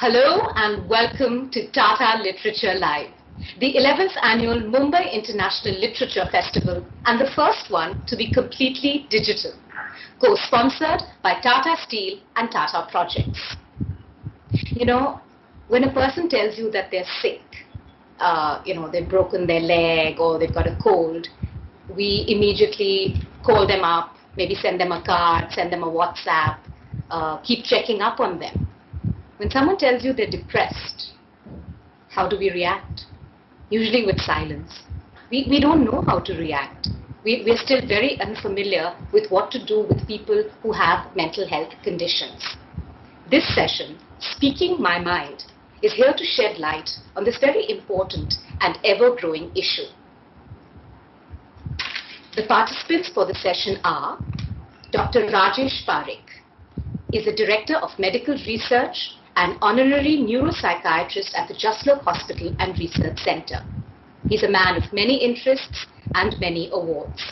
Hello and welcome to Tata Literature Live, the 11th annual Mumbai International Literature Festival and the first one to be completely digital, co-sponsored by Tata Steel and Tata Projects. You know, when a person tells you that they're sick, they've broken their leg or they've got a cold, we immediately call them up, maybe send them a card, send them a WhatsApp, keep checking up on them. When someone tells you they're depressed, how do we react? Usually with silence. We don't know how to react. We're still very unfamiliar with what to do with people who have mental health conditions. This session, Speaking My Mind, is here to shed light on this very important and ever-growing issue. The participants for the session are Dr. Rajesh Parikh, is the Director of Medical Research and Honorary Neuropsychiatrist at the Jaslok Hospital and Research Center. He's a man of many interests and many awards.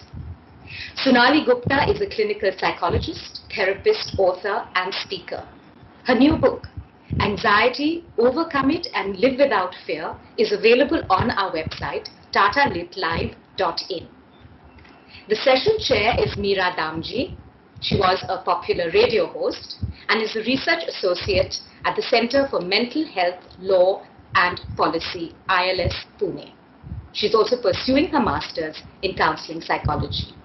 Sonali Gupta is a clinical psychologist, therapist, author, and speaker. Her new book, Anxiety, Overcome It and Live Without Fear, is available on our website, tatalitlive.in. The session chair is Meera Damji. She was a popular radio host and is a research associate at the Center for Mental Health, Law and Policy, ILS, Pune. She's also pursuing her master's in counseling psychology.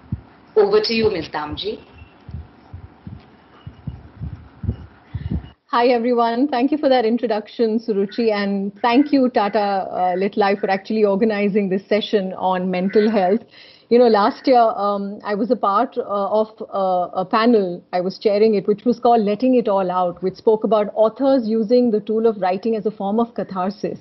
Over to you, Ms. Damji. Hi, everyone. Thank you for that introduction, Suruchi, and thank you, Tata Lit Live, for actually organizing this session on mental health. You know, last year, I was a part of a panel, I was chairing it, which was called Letting It All Out, which spoke about authors using the tool of writing as a form of catharsis.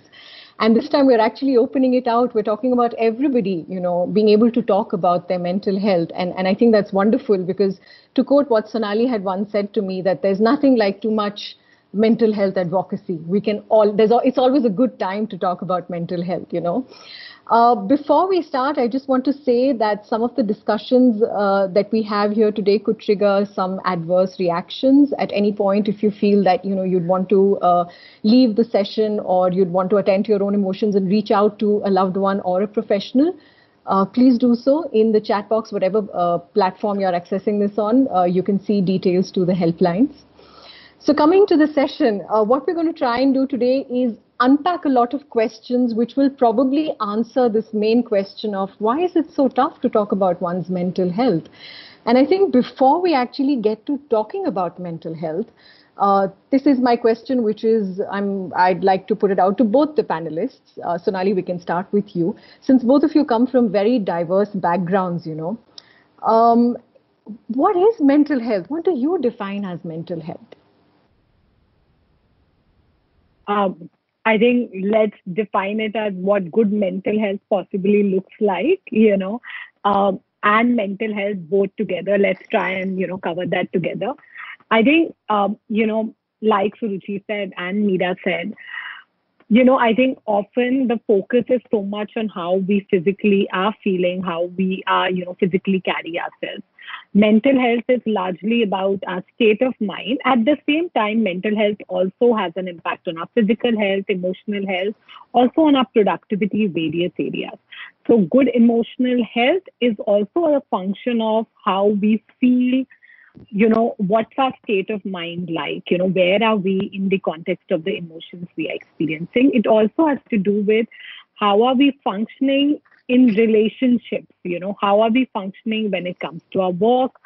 And this time we're actually opening it out. We're talking about everybody, being able to talk about their mental health. And I think that's wonderful because, to quote what Sonali had once said to me, that there's nothing like too much mental health advocacy. It's always a good time to talk about mental health, Before we start, I just want to say that some of the discussions that we have here today could trigger some adverse reactions. At any point, if you feel that you'd want to leave the session or you'd want to attend to your own emotions and reach out to a loved one or a professional, please do so in the chat box, whatever platform you're accessing this on. You can see details to the helplines. So coming to the session, what we're going to try and do today is unpack a lot of questions which will probably answer this main question of why is it so tough to talk about one's mental health? And I think before we actually get to talking about mental health, this is my question, which is I'd like to put it out to both the panelists. Sonali, we can start with you. Since both of you come from very diverse backgrounds, what is mental health? What do you define as mental health? I think let's define it as what good mental health possibly looks like, and mental health both together. Let's try and, cover that together. I think, like Suruchi said and Meera said, I think often the focus is so much on how we physically are feeling, how we are, physically carry ourselves. Mental health is largely about our state of mind. At the same time, mental health also has an impact on our physical health, emotional health, also on our productivity, various areas. So good emotional health is also a function of how we feel, what's our state of mind like, where are we in the context of the emotions we are experiencing. It also has to do with how are we functioning in relationships, how are we functioning when it comes to our work.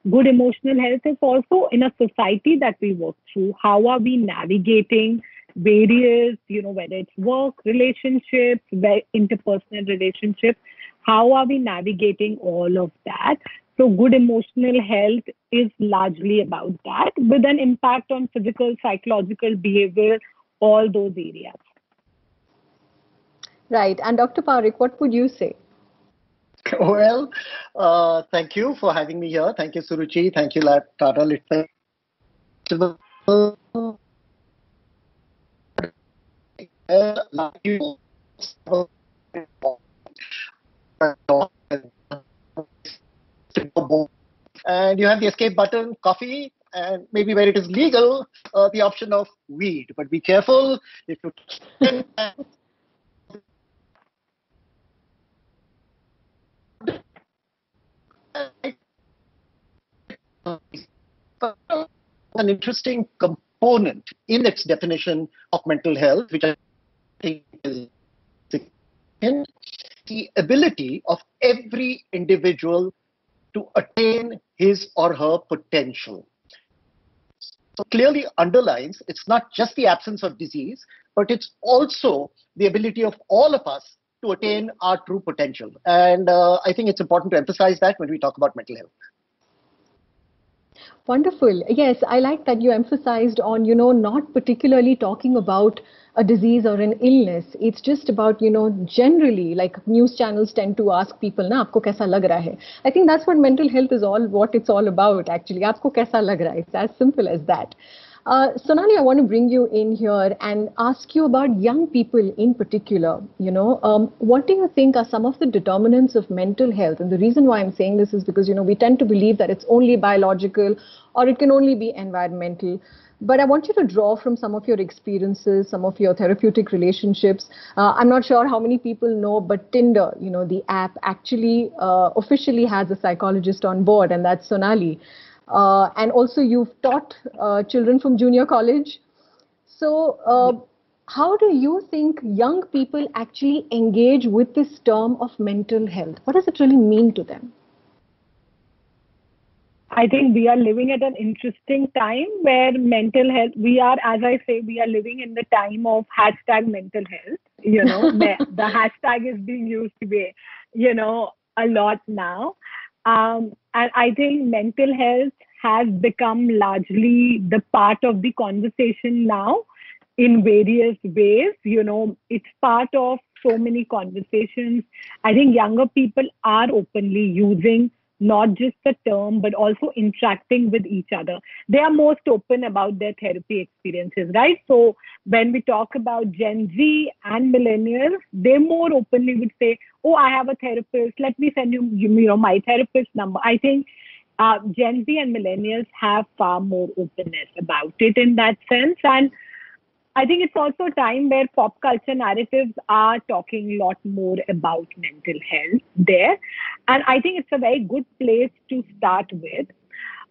Good emotional health is also in a society that we work through. How are we navigating various, whether it's work, relationships, interpersonal relationships, how are we navigating all of that? So good emotional health is largely about that, with an impact on physical, psychological, behavior, all those areas. Right. And Dr. Parikh, what would you say? Well, thank you for having me here. Thank you, Suruchi. Thank you, Tata Lit Festival. And you have the escape button, coffee, and maybe where it is legal, the option of weed. But be careful if you an interesting component in its definition of mental health, which I think is the ability of every individual to attain his or her potential. So clearly underlines it's not just the absence of disease, but it's also the ability of all of us to attain our true potential. And I think it's important to emphasize that when we talk about mental health. Wonderful. Yes, I like that you emphasized on, not particularly talking about a disease or an illness. It's just about, generally, like news channels tend to ask people, na, aapko kaisa lag raha hai? I think that's what mental health is what it's all about, actually. Aapko kaisa lag raha hai? It's as simple as that. Sonali, I want to bring you in here and ask you about young people in particular. What do you think are some of the determinants of mental health? And the reason why I'm saying this is because, we tend to believe that it's only biological or it can only be environmental. But I want you to draw from some of your experiences, some of your therapeutic relationships. I'm not sure how many people know, but Tinder, the app actually officially has a psychologist on board, and that's Sonali. And also you've taught children from junior college. So how do you think young people actually engage with this term of mental health? What does it really mean to them? I think we are living at an interesting time where mental health, as I say, we are living in the time of hashtag mental health. The hashtag is being used to be, a lot now. And I think mental health has become largely the part of the conversation now in various ways. It's part of so many conversations. I think younger people are openly using not just the term, but also interacting with each other. They are most open about their therapy experiences, right? So when we talk about Gen Z and millennials, they more openly would say, oh, I have a therapist. Let me send you my therapist number. I think Gen Z and millennials have far more openness about it in that sense. And I think it's also a time where pop culture narratives are talking a lot more about mental health there. And I think it's a very good place to start with.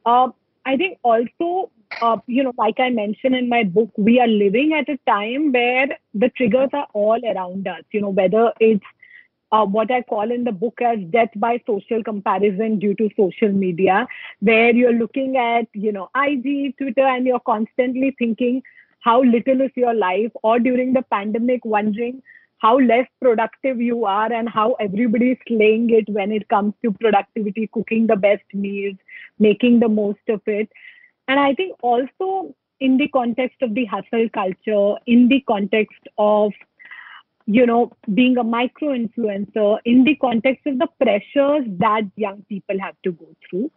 I think also, like I mentioned in my book, we are living at a time where the triggers are all around us, whether it's what I call in the book as death by social comparison due to social media, where you're looking at, IG, Twitter, and you're constantly thinking, how little is your life, or during the pandemic, wondering how less productive you are and how everybody is slaying it when it comes to productivity, cooking the best meals, making the most of it. And I think also in the context of the hustle culture, in the context of, being a micro influencer, in the context of the pressures that young people have to go through,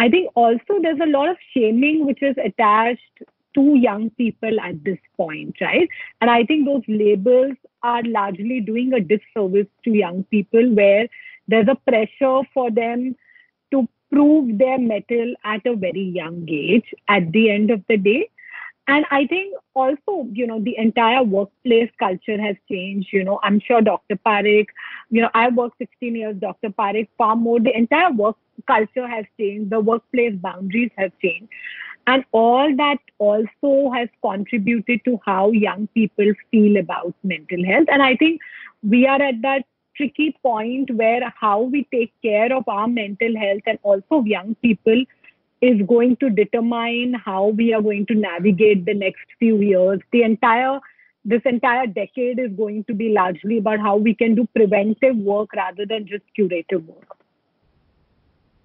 I think also there's a lot of shaming which is attached to young people at this point, right? And I think those labels are largely doing a disservice to young people, where there's a pressure for them to prove their mettle at a very young age at the end of the day. And I think also, the entire workplace culture has changed. I'm sure Dr. Parikh, I've worked 16 years, Dr. Parikh, far more. The entire work culture has changed. The workplace boundaries have changed. And all that also has contributed to how young people feel about mental health. And I think we are at that tricky point where how we take care of our mental health and also young people is going to determine how we are going to navigate the next few years. This entire decade is going to be largely about how we can do preventive work rather than just curative work.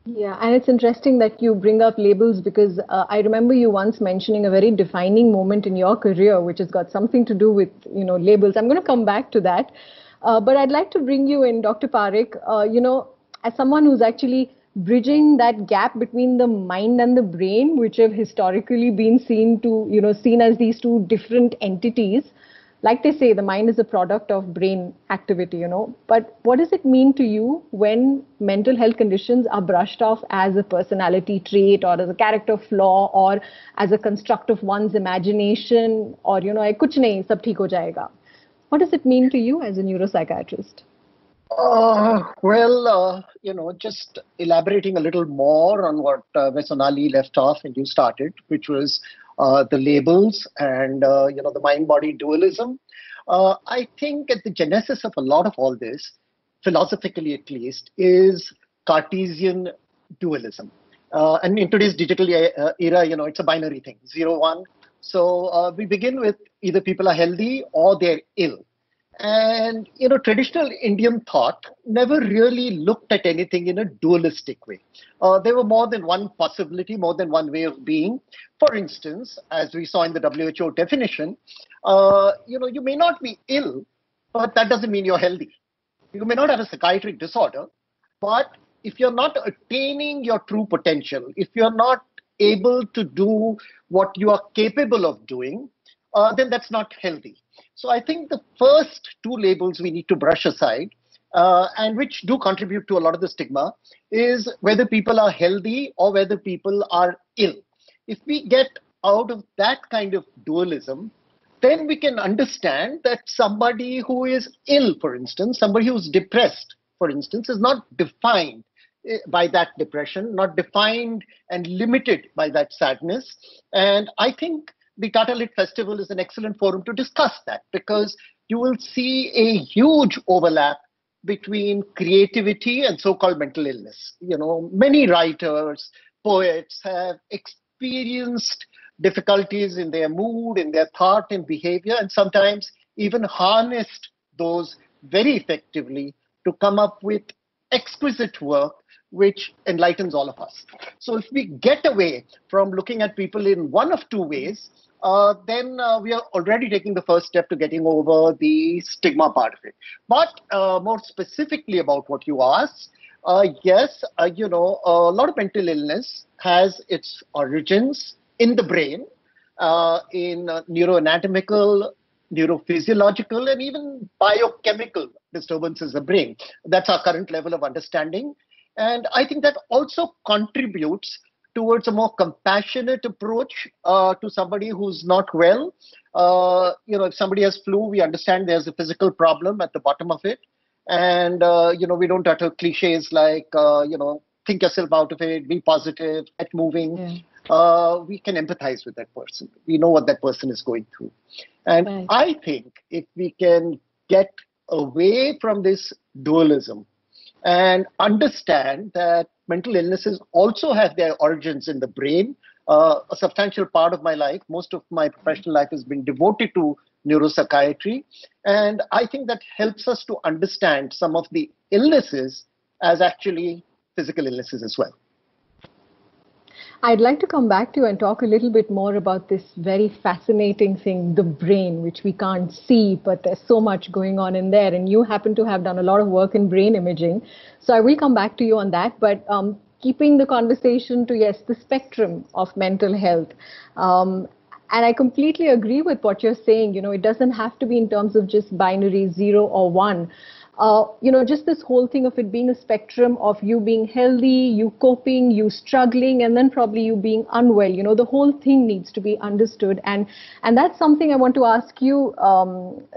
Yeah, and it's interesting that you bring up labels, because I remember you once mentioning a very defining moment in your career, which has got something to do with, labels. I'm going to come back to that. But I'd like to bring you in, Dr. Parikh, as someone who's actually bridging that gap between the mind and the brain, which have historically been seen as these two different entities. like they say, the mind is a product of brain activity, But what does it mean to you when mental health conditions are brushed off as a personality trait or as a character flaw or as a construct of one's imagination or, kuch nahi, sab theek ho jayega. What does it mean to you as a neuropsychiatrist? Just elaborating a little more on what where Sonali left off and you started, which was the labels and the mind-body dualism. I think at the genesis of a lot of all this, philosophically at least, is Cartesian dualism. And in today's digital era, it's a binary thing, 0, 1. So we begin with either people are healthy or they're ill. And, traditional Indian thought never really looked at anything in a dualistic way. There were more than one possibility, more than one way of being. For instance, as we saw in the WHO definition, you may not be ill, but that doesn't mean you're healthy. You may not have a psychiatric disorder, but if you're not attaining your true potential, if you're not able to do what you are capable of doing, then that's not healthy. So I think the first two labels we need to brush aside, and which do contribute to a lot of the stigma, is whether people are healthy or whether people are ill. If we get out of that kind of dualism, then we can understand that somebody who is ill, for instance, somebody who's depressed, for instance, is not defined by that depression, not defined and limited by that sadness. And I think the Tata Lit Festival is an excellent forum to discuss that, because you will see a huge overlap between creativity and so-called mental illness. Many writers, poets have experienced difficulties in their mood, in their thought and behavior, and sometimes even harnessed those very effectively to come up with exquisite work which enlightens all of us. So if we get away from looking at people in one of two ways, then we are already taking the first step to getting over the stigma part of it. But more specifically about what you asked, yes, a lot of mental illness has its origins in the brain, in neuroanatomical, neurophysiological, and even biochemical disturbances of the brain. That's our current level of understanding. And I think that also contributes towards a more compassionate approach to somebody who's not well. If somebody has flu, we understand there's a physical problem at the bottom of it. And, we don't utter cliches like, think yourself out of it, be positive, get moving. Yeah. We can empathize with that person. We know what that person is going through. And right. I think if we can get away from this dualism and understand that mental illnesses also have their origins in the brain. A substantial part of my life, most of my professional life has been devoted to neuropsychiatry. And I think that helps us to understand some of the illnesses as actually physical illnesses as well. I'd like to come back to you and talk a little bit more about this very fascinating thing, the brain, which we can't see, but there's so much going on in there. And you happen to have done a lot of work in brain imaging. So I will come back to you on that. But keeping the conversation to, yes, the spectrum of mental health. And I completely agree with what you're saying. It doesn't have to be in terms of just binary 0 or 1. Just this whole thing of it being a spectrum of you being healthy, you coping, you struggling, and then probably you being unwell. The whole thing needs to be understood. And that's something I want to ask you,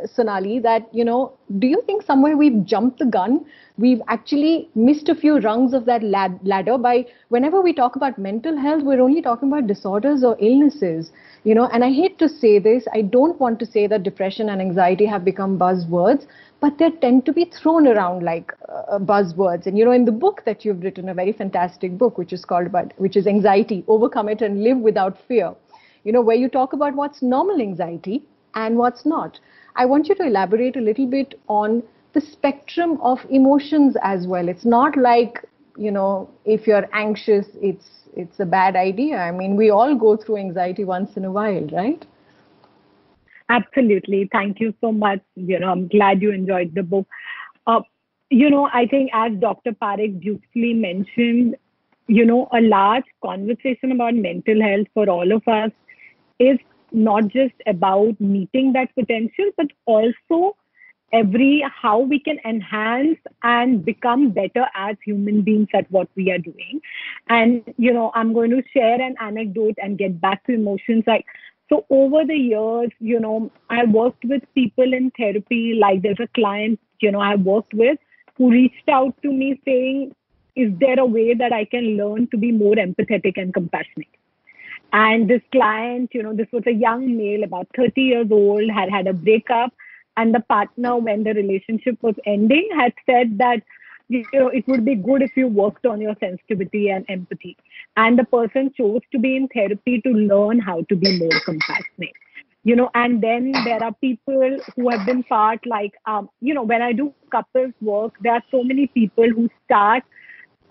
Sonali, that, do you think somewhere we've jumped the gun? We've actually missed a few rungs of that ladder by whenever we talk about mental health, we're only talking about disorders or illnesses, and I hate to say this, I don't want to say that depression and anxiety have become buzzwords, but they tend to be thrown around like buzzwords. And, in the book that you've written, a very fantastic book, which is Anxiety, Overcome It and Live Without Fear, where you talk about what's normal anxiety and what's not. I want you to elaborate a little bit on the spectrum of emotions as well. It's not like, if you're anxious, it's a bad idea. I mean, we all go through anxiety once in a while, right? Absolutely. Thank you so much. I'm glad you enjoyed the book. I think as Dr. Parikh beautifully mentioned, a large conversation about mental health for all of us is not just about meeting that potential, but also how we can enhance and become better as human beings at what we are doing. And, I'm going to share an anecdote and get back to emotions. So over the years, I worked with people in therapy. Like there's a client, I worked with who reached out to me saying, is there a way that I can learn to be more empathetic and compassionate? And this client, this was a young male, about 30 years old, had a breakup. And the partner, when the relationship was ending, had said that, it would be good if you worked on your sensitivity and empathy. And the person chose to be in therapy to learn how to be more compassionate. And then there are people who have been part, like, when I do couples work, there are so many people who start,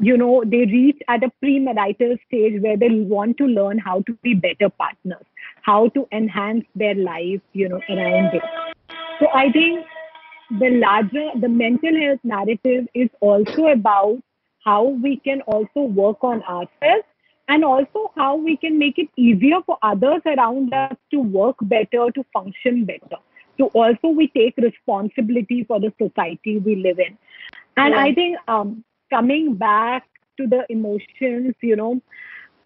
they reach at a premarital stage where they want to learn how to be better partners, how to enhance their life, around it. So I think the mental health narrative is also about how we can also work on ourselves, and also how we can make it easier for others around us to work better, to function better. So also we take responsibility for the society we live in. And I think coming back to the emotions,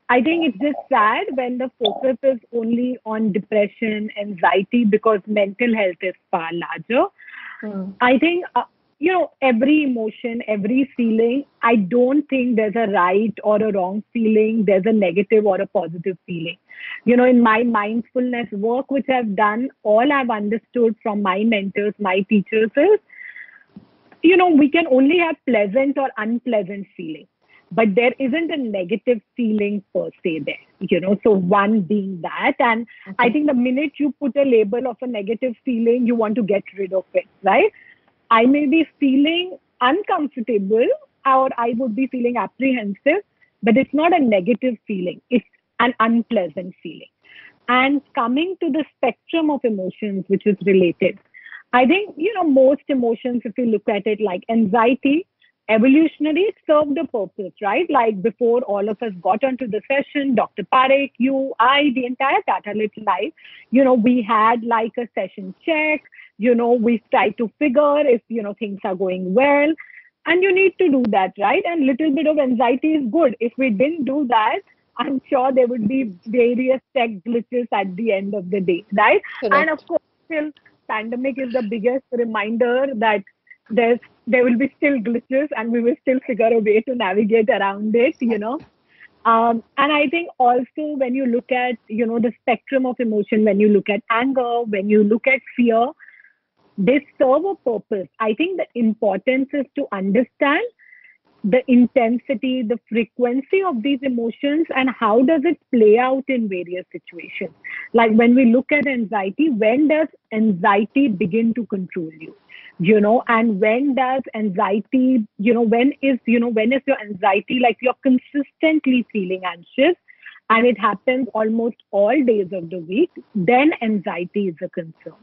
I think it's just sad when the focus is only on depression, anxiety, because mental health is far larger. I think, every emotion, every feeling, I don't think there's a right or a wrong feeling. There's a negative or a positive feeling. In my mindfulness work, which I've done, all I've understood from my mentors, my teachers is, we can only have pleasant or unpleasant feelings, but there isn't a negative feeling per se there, so one being that. And I think the minute you put a label of a negative feeling, you want to get rid of it, right? I may be feeling uncomfortable, or I would be feeling apprehensive, but it's not a negative feeling. It's an unpleasant feeling. And coming to the spectrum of emotions, which is related, I think, most emotions, if you look at it, like anxiety, evolutionary, it served a purpose, right? Like before all of us got onto the session, Dr. Parikh, you, I, the entire Tata Lit Life, we had like a session check, we try to figure if, things are going well. And you need to do that, right? And little bit of anxiety is good. If we didn't do that, I'm sure there would be various tech glitches at the end of the day, right? Correct. And of course, still, pandemic is the biggest reminder that there will be still glitches, and we will still figure a way to navigate around it, And I think also when you look at, the spectrum of emotion, when you look at anger, when you look at fear, they serve a purpose. I think the importance is to understand the intensity, the frequency of these emotions, and how does it play out in various situations. Like when we look at anxiety, when does anxiety begin to control you? And when does anxiety, when is your anxiety, like you're consistently feeling anxious and it happens almost all days of the week, then anxiety is a concern.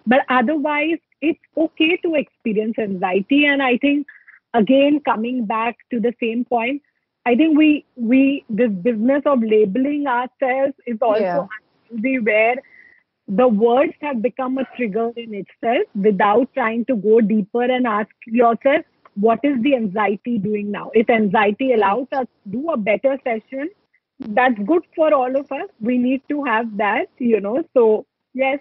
But otherwise, it's okay to experience anxiety. And I think, again, coming back to the same point, I think this business of labeling ourselves is also unhealthy, where the words have become a trigger in itself without trying to go deeper and ask yourself, what is the anxiety doing now? If anxiety allows us to do a better session, that's good for all of us. We need to have that, So, yes.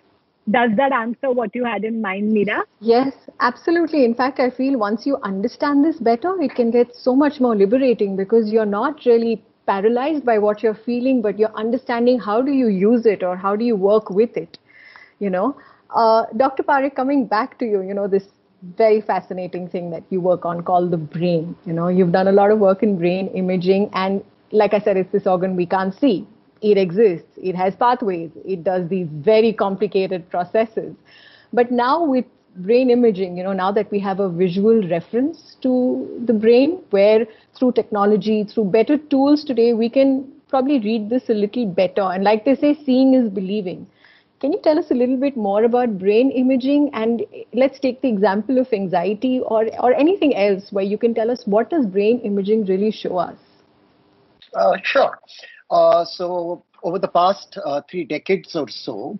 Does that answer what you had in mind, Meera? Yes, absolutely. In fact, I feel once you understand this better, it can get so much more liberating, because you're not really paralyzed by what you're feeling, but you're understanding how do you use it or how do you work with it, Dr. Parikh, coming back to you, this very fascinating thing that you work on called the brain. You've done a lot of work in brain imaging, and like I said, it's this organ we can't see. It exists, it has pathways, it does these very complicated processes. But now with brain imaging, now that we have a visual reference to the brain, where through technology, through better tools today, we can probably read this a little better. And like they say, seeing is believing. Can you tell us a little bit more about brain imaging? And let's take the example of anxiety or anything else where you can tell us, what does brain imaging really show us? Sure. So over the past 3 decades or so,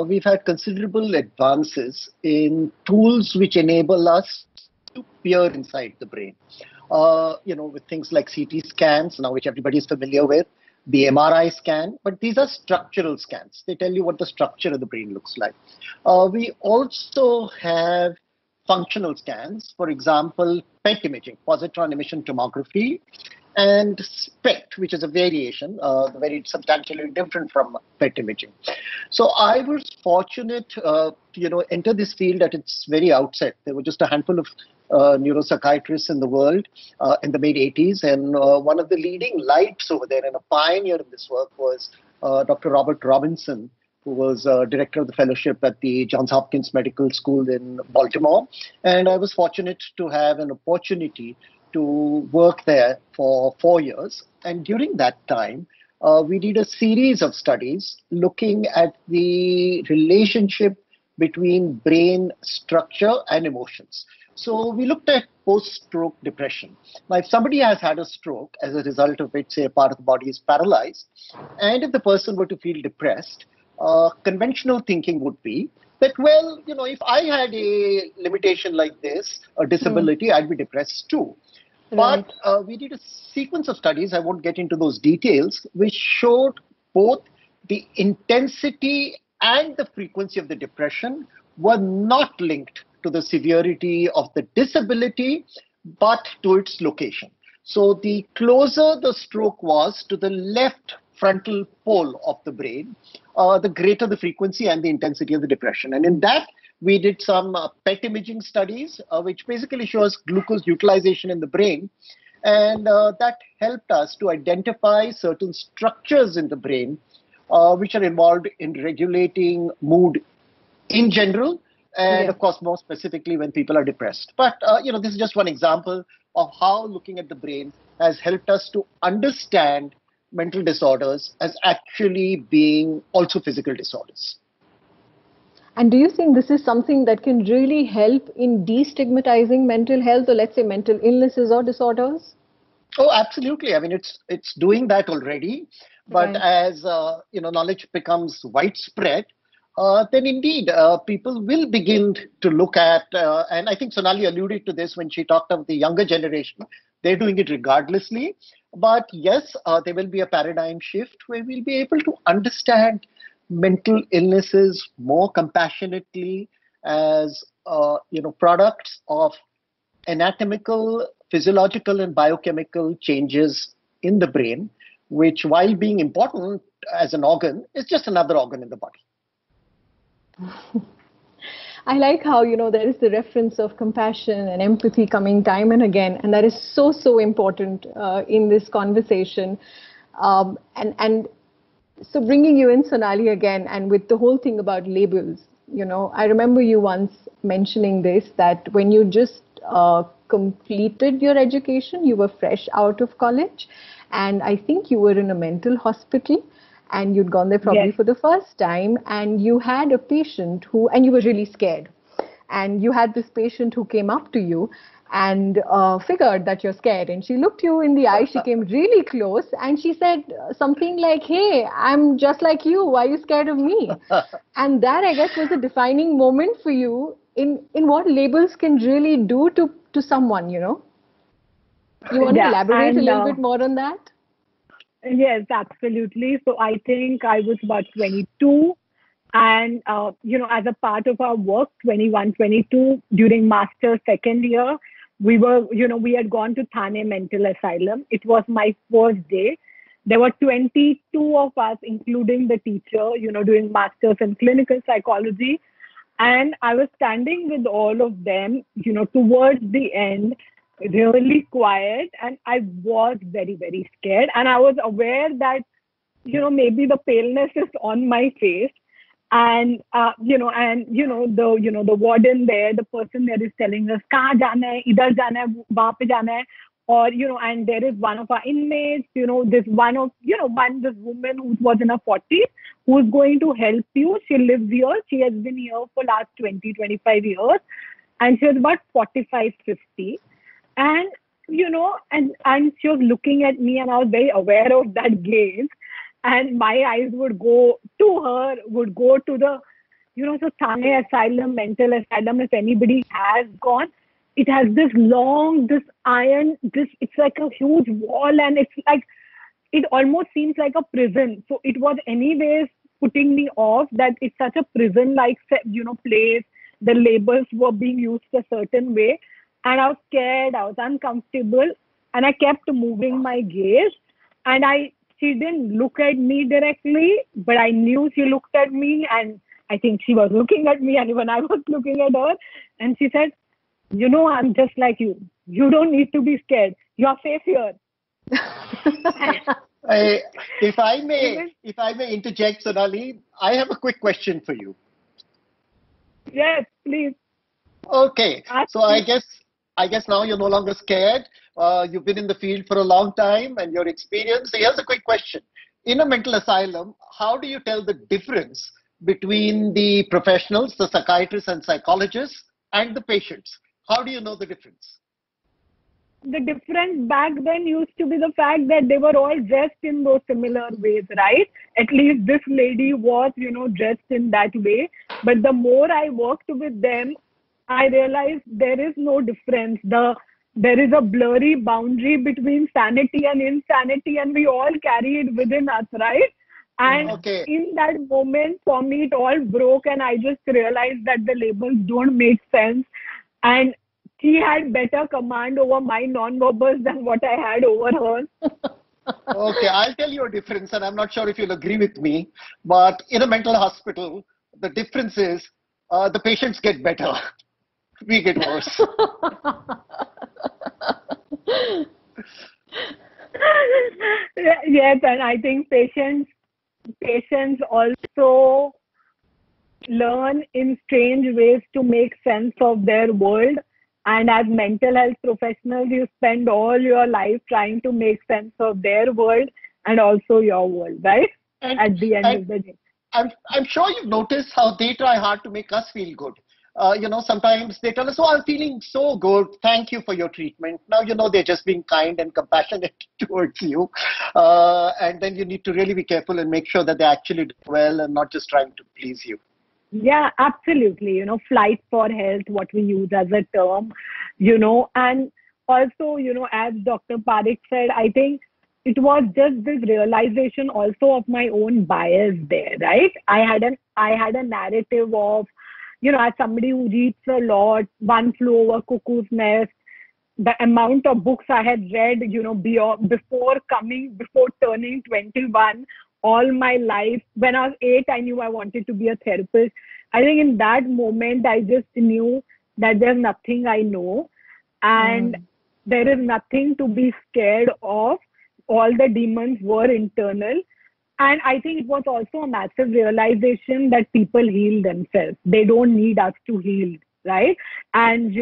we've had considerable advances in tools which enable us to peer inside the brain. With things like CT scans, now which everybody is familiar with, the MRI scan, but these are structural scans. They tell you what the structure of the brain looks like. We also have functional scans, for example, PET imaging, positron emission tomography, and SPECT, which is a variation, very substantially different from PET imaging. So I was fortunate to enter this field at its very outset. There were just a handful of neuropsychiatrists in the world in the mid-80s, and one of the leading lights over there and a pioneer in this work was Dr. Robert Robinson, who was director of the fellowship at the Johns Hopkins Medical School in Baltimore. And I was fortunate to have an opportunity to work there for 4 years. And during that time, we did a series of studies looking at the relationship between brain structure and emotions. So we looked at post-stroke depression. Now, if somebody has had a stroke as a result of which, say, a part of the body is paralyzed, and if the person were to feel depressed, conventional thinking would be that, well, if I had a limitation like this, a disability, I'd be depressed too. Right. But we did a sequence of studies, I won't get into those details, which showed both the intensity and the frequency of the depression were not linked to the severity of the disability, but to its location. So the closer the stroke was to the left frontal pole of the brain, the greater the frequency and the intensity of the depression. And in that, we did some PET imaging studies, which basically shows glucose utilization in the brain. And that helped us to identify certain structures in the brain, which are involved in regulating mood in general, and of course, more specifically when people are depressed. But, this is just one example of how looking at the brain has helped us to understand mental disorders as actually being also physical disorders. And do you think this is something that can really help in destigmatizing mental health, or let's say mental illnesses or disorders? Oh, absolutely. I mean, it's doing that already. But as knowledge becomes widespread, then indeed people will begin to look at, and I think Sonali alluded to this when she talked of the younger generation. They're doing it regardlessly. But yes, there will be a paradigm shift where we'll be able to understand mental illnesses more compassionately as products of anatomical, physiological, and biochemical changes in the brain, which, while being important as an organ, is just another organ in the body. I like how, there is the reference of compassion and empathy coming time and again, and that is so, so important in this conversation. And so bringing you in, Sonali, again, and with the whole thing about labels, I remember you once mentioning this, that when you just completed your education, you were fresh out of college, and I think you were in a mental hospital, and you'd gone there probably for the first time, and you had a patient and you were really scared. And you had this patient who came up to you and figured that you're scared. And she looked you in the eye, she came really close, and she said something like, "Hey, I'm just like you, why are you scared of me?" And that, I guess, was a defining moment for you in what labels can really do to someone, You want to elaborate a little bit more on that? Yes, absolutely. So I think I was about 22, and as a part of our work, 21, 22, during master's second year, we had gone to Thane Mental Asylum. It was my first day. There were 22 of us, including the teacher, doing masters in clinical psychology. And I was standing with all of them, towards the end, really quiet, and I was very, very scared. And I was aware that, maybe the paleness is on my face. And, the warden there, the person there is telling us, "Kahan jana hai, idhar jana hai, wahan pe jana hai." Or, and there is one of our inmates, this woman who was in her 40s, who's going to help you. She lives here. She has been here for last 20, 25 years. And she was about 45, 50. And, and she was looking at me, and I was very aware of that gaze. and my eyes would go to her, would go to the, the Thane asylum, mental asylum. If anybody has gone, it has this long, this iron, it's like a huge wall, and it's like, it almost seems like a prison. So it was anyways putting me off that it's such a prison-like, place. The labels were being used a certain way. And I was scared, I was uncomfortable, and I kept moving my gaze. And she didn't look at me directly, but I knew she looked at me, and I think she was looking at me, and even I was looking at her. And she said, I'm just like you. You don't need to be scared. You're safe here. If I may interject, Sonali, I have a quick question for you. Yes, please. Okay, so I guess now you're no longer scared. You've been in the field for a long time and you're experienced. So here's a quick question. In a mental asylum, how do you tell the difference between the professionals, the psychiatrists and psychologists, and the patients? How do you know the difference? The difference back then used to be the fact that they were all dressed in those similar ways, right? At least this lady was, dressed in that way. But the more I worked with them, I realized there is no difference. There is a blurry boundary between sanity and insanity, and we all carry it within us, right? And in that moment, for me, it all broke, and I just realized that the labels don't make sense. And she had better command over my non-verbals than what I had over hers. Okay, I'll tell you a difference, and I'm not sure if you'll agree with me, but in a mental hospital, the difference is the patients get better. We get worse. Yes, and I think patients also learn in strange ways to make sense of their world. And as mental health professionals, you spend all your life trying to make sense of their world and also your world, right? At the end of the day. I'm sure you've noticed how they try hard to make us feel good. Sometimes they tell us, oh, I'm feeling so good. Thank you for your treatment. Now, they're just being kind and compassionate towards you. And then you need to really be careful and make sure that they actually do well and not just trying to please you. Yeah, absolutely. Flight for health, what we use as a term, and also, as Dr. Parikh said, I think it was just this realization also of my own bias there, right? I had a narrative of, as somebody who reads a lot, One Flew Over Cuckoo's Nest, the amount of books I had read, before turning 21, all my life. When I was 8, I knew I wanted to be a therapist. I think in that moment, I just knew that there's nothing I know, and there is nothing to be scared of. All the demons were internal. And I think it was also a massive realization that people heal themselves. They don't need us to heal, right? And,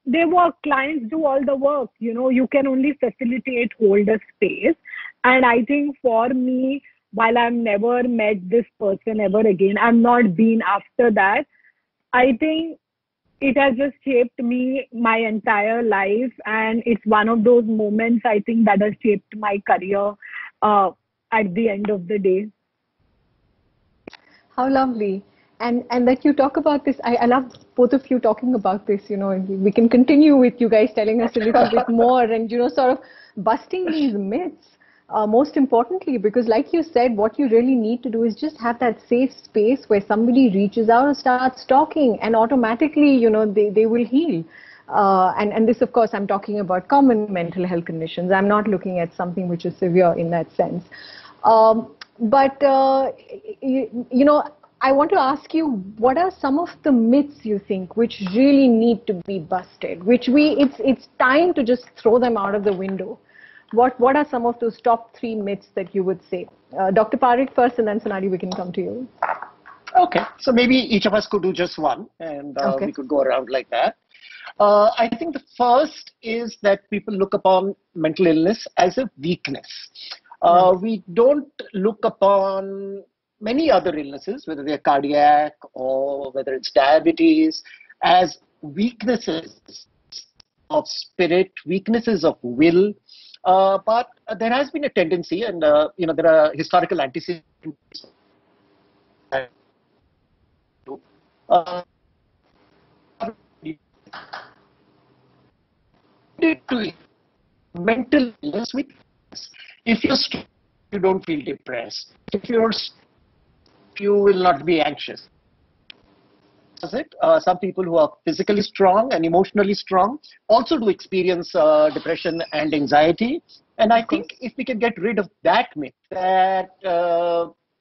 they work, clients do all the work. You can only facilitate, hold a space. And I think for me, while I've never met this person ever again, I've not been after that, I think it has just shaped me my entire life. And it's one of those moments, I think, that has shaped my career at the end of the day. How lovely. And that you talk about this, I love both of you talking about this, we can continue with you guys telling us a little bit more and, sort of busting these myths. Most importantly, because like you said, what you really need to do is just have that safe space where somebody reaches out and starts talking, and automatically, they will heal. And this, of course, I'm talking about common mental health conditions. I'm not looking at something which is severe in that sense. I want to ask you, what are some of the myths you think which really need to be busted, it's time to just throw them out of the window? What are some of those top 3 myths that you would say? Dr. Parikh first, and then Sonali, we can come to you. Okay, so maybe each of us could do just one, and we could go around like that. I think the first is that people look upon mental illness as a weakness. We don't look upon many other illnesses, whether they're cardiac or whether it's diabetes, as weaknesses of spirit, weaknesses of will, But there has been a tendency, and there are historical antecedents uh, to mental illness with if you're stressed, you don't feel depressed. If you will not be anxious. Some people who are physically strong and emotionally strong also do experience depression and anxiety. And I think if we can get rid of that myth that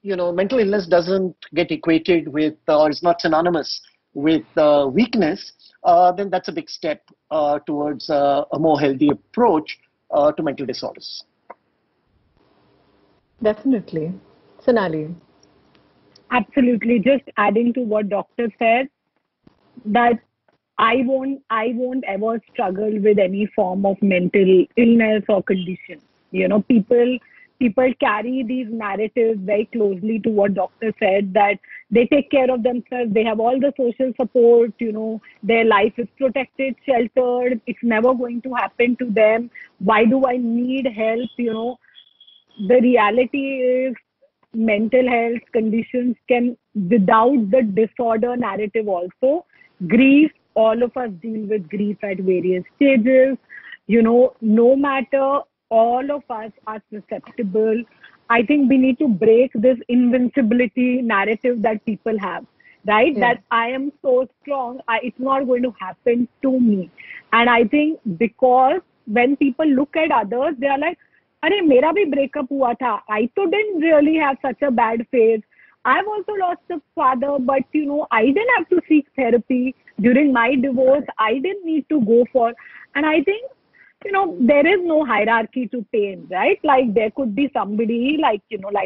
mental illness doesn't get equated with or is not synonymous with weakness, then that's a big step towards a more healthy approach to mental disorders. Definitely. Sonali. Absolutely. Just adding to what doctor said, that I won't ever struggle with any form of mental illness or condition. People carry these narratives very closely to what doctor said, that they take care of themselves, they have all the social support, their life is protected, sheltered, it's never going to happen to them. Why do I need help? The reality is mental health conditions can, without the disorder narrative also, grief, all of us deal with grief at various stages. No matter, all of us are susceptible. I think we need to break this invincibility narrative that people have, right? Yeah. That I am so strong, it's not going to happen to me. And I think because when people look at others, they are like, अरे मेरा भी breakup हुआ था. I too didn't really have such a bad phase. I've also lost a father, but I didn't have to seek therapy during my divorce. I didn't need to go for, and I think there is no hierarchy to pain, right? Like there could be somebody like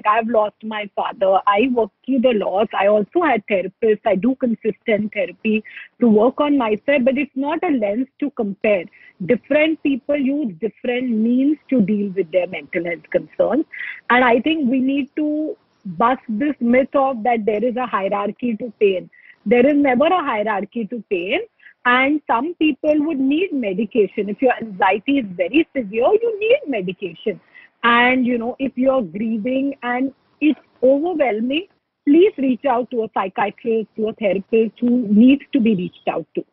I've lost my father. I work through the loss. I also had therapists. I do consistent therapy to work on myself, but it's not a lens to compare. Different people use different means to deal with their mental health concerns. And I think we need to bust this myth of that there is a hierarchy to pain. There is never a hierarchy to pain. And some people would need medication. If your anxiety is very severe, you need medication. And, if you're grieving and it's overwhelming, please reach out to a psychiatrist, to a therapist who needs to be reached out to.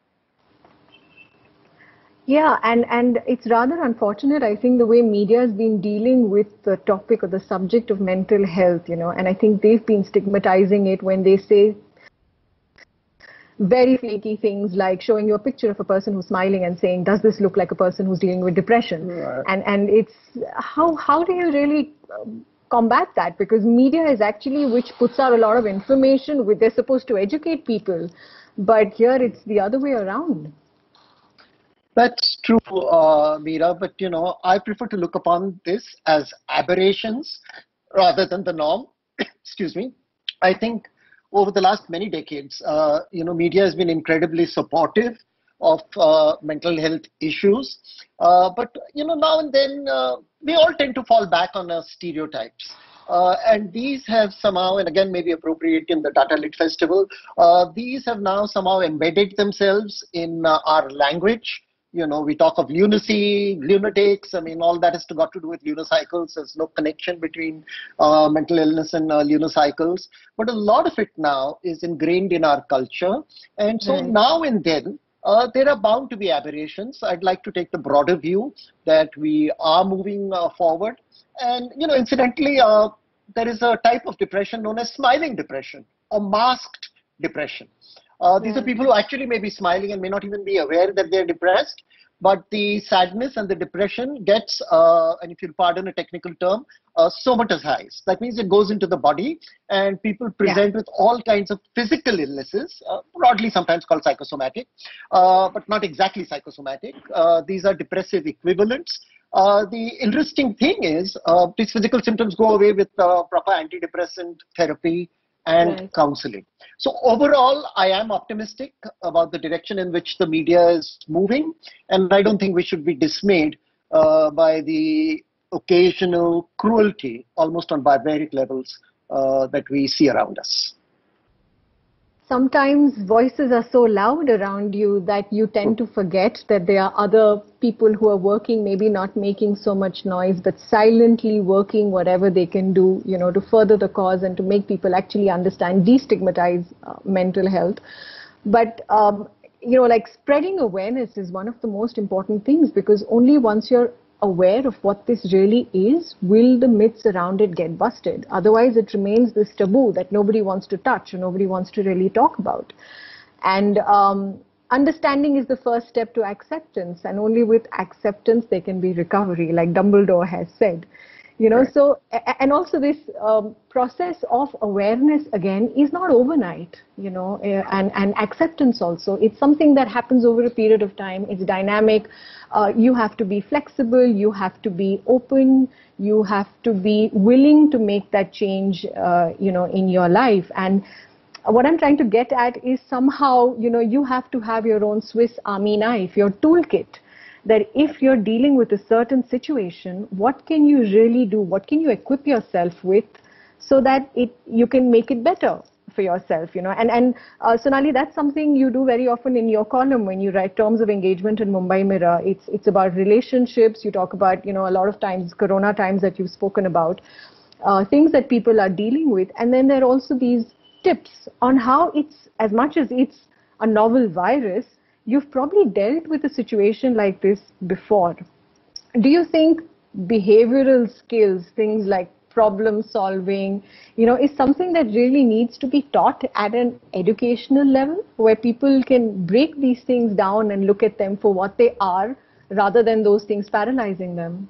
Yeah, and it's rather unfortunate, I think, the way media has been dealing with the topic or the subject of mental health, and I think they've been stigmatizing it when they say very flaky things like showing you a picture of a person who's smiling and saying, does this look like a person who's dealing with depression? Right. And it's, how do you really combat that? Because media is actually, which puts out a lot of information, they're supposed to educate people, but here it's the other way around. That's true, Meera, but I prefer to look upon this as aberrations rather than the norm. Excuse me. I think over the last many decades, media has been incredibly supportive of mental health issues. But, now and then we all tend to fall back on stereotypes. And these have somehow, and again, maybe appropriate in the Tata Lit Festival, these have now somehow embedded themselves in our language. We talk of lunacy, lunatics. I mean, all that has got to do with lunar cycles. There's no connection between mental illness and lunar cycles. But a lot of it now is ingrained in our culture. And so now and then, there are bound to be aberrations. I'd like to take the broader view that we are moving forward. And, incidentally, there is a type of depression known as smiling depression or masked depression. These are people who actually may be smiling and may not even be aware that they're depressed, but the sadness and the depression gets, and if you'll pardon a technical term, somatized. That means it goes into the body and people present with all kinds of physical illnesses, broadly sometimes called psychosomatic, but not exactly psychosomatic. These are depressive equivalents. The interesting thing is these physical symptoms go away with proper antidepressant therapy and counseling. So overall, I am optimistic about the direction in which the media is moving, and I don't think we should be dismayed by the occasional cruelty, almost on barbaric levels, that we see around us. sometimes voices are so loud around you that you tend to forget that there are other people who are working, maybe not making so much noise, but silently working whatever they can do, to further the cause and to make people actually understand, destigmatize mental health. But, like spreading awareness is one of the most important things, because only once you're aware of what this really is, will the myths around it get busted. Otherwise, it remains this taboo that nobody wants to touch or nobody wants to really talk about. And understanding is the first step to acceptance, and only with acceptance there can be recovery, like Dumbledore has said. Right. So, and also this process of awareness again is not overnight, and acceptance also. It's something that happens over a period of time. It's dynamic. You have to be flexible. You have to be open. You have to be willing to make that change, in your life. And what I'm trying to get at is somehow, you have to have your own Swiss Army knife, your toolkit. That if you're dealing with a certain situation, what can you really do? What can you equip yourself with so that you can make it better for yourself, And Sonali, that's something you do very often in your column when you write terms of engagement in Mumbai Mirror. It's about relationships. You talk about, a lot of times, Corona times that you've spoken about, things that people are dealing with. And then there are also these tips on how it's, as much as it's a novel virus, you've probably dealt with a situation like this before. Do you think behavioral skills, things like problem solving, is something that really needs to be taught at an educational level, where people can break these things down and look at them for what they are, rather than those things paralyzing them?